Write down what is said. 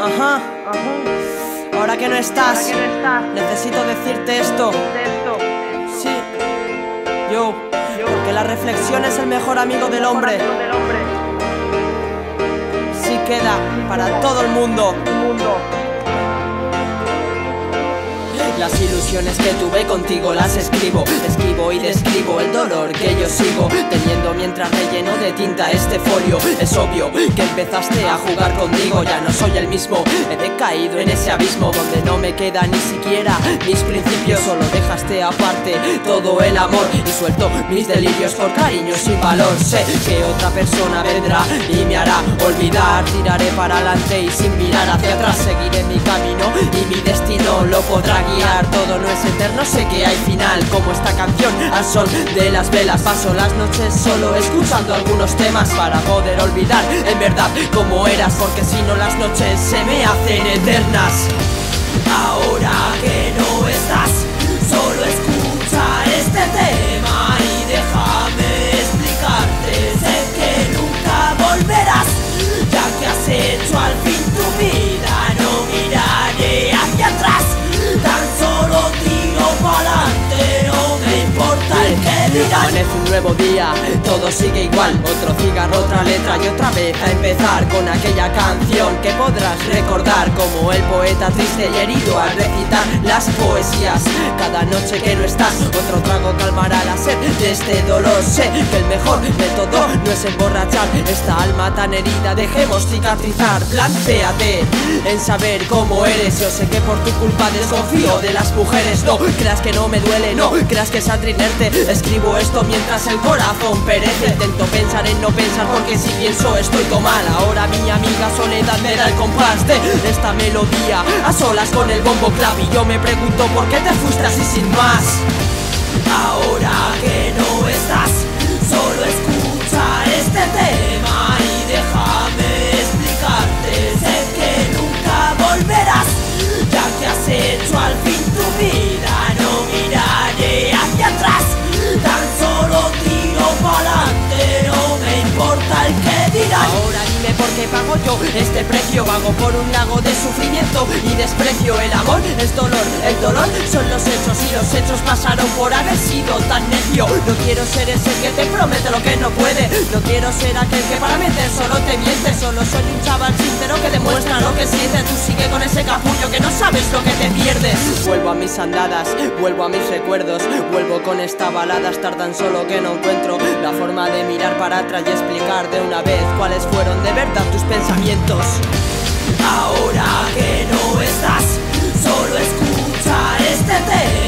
Ajá. Ahora que no estás, necesito decirte esto. Sí. Yo, porque la reflexión es el mejor amigo del hombre. Sí queda para todo el mundo. Las ilusiones que tuve contigo las escribo y describo el dolor que yo sigo teniendo mientras relleno de tinta este folio. Es obvio que empezaste a jugar conmigo, ya no soy el mismo. He decaído en ese abismo donde no me queda ni siquiera mis principios. Solo dejaste aparte todo el amor y suelto mis delirios por cariño sin valor. Sé que otra persona vendrá y me hará olvidar. Tiraré para adelante y sin mirar hacia atrás seguiré mi camino y mi destino lo podrá guiar. Todo no es eterno, sé que hay final, como esta canción al sol de las velas. Paso las noches solo escuchando algunos temas para poder olvidar en verdad cómo eras, porque si no las noches se me hacen eternas. Ahora que no estás, solo escucha este tema y déjame explicarte. Sé que nunca volverás, ya que has hecho al fin tu vida. No miraré hacia atrás, tan solo tiro pa'lante, no me importa el que dirán. Amanece un nuevo día, todo sigue igual. Otro cigarro, otra letra y otra vez a empezar con aquella canción que podrás recordar como el poeta triste y herido al recitar las poesías. Cada noche que no estás, otro trago calmará la sed de este dolor. Sé que el mejor método no es emborrachar esta alma tan herida, dejemos cicatrizar. Plantéate en saber cómo eres. Yo sé que por tu culpa desconfío de las mujeres. No creas que no me duele, no creas que saldré inerte. Escribo esto mientras el corazón perece. Intento pensar en no pensar, porque si pienso estoy todo mal. Ahora mi amiga Soledad me da el compás de esta melodía a solas con el bombo clap. Y yo me pregunto por qué te fuiste así sin más. Ahora que no estás, solo escucha este tema y déjame explicarte. Sé que nunca volverás, ya que has hecho al fin tu vida. No miraré hacia atrás, tan solo tiro pa'lante, no me importa el que dirán. Ahora dime por qué pago yo este precio. Vago por un lago de sufrimiento y desprecio. El amor es dolor, el dolor son los hechos, y los hechos pasaron por haber sido tan necio. No quiero ser ese que te promete lo que no puede. No quiero ser aquel que para meter solo te miente. Solo soy un chaval sincero que demuestra lo que siente. Tú sigue con ese capullo que no sabes lo que te pierdes. Vuelvo a mis andadas, vuelvo a mis recuerdos, vuelvo con esta balada. Estar tan solo que no encuentro la forma de mirar para atrás y explicar de una vez cuáles fueron de verdad tus pensamientos. Ahora que no estás, solo escucha este tema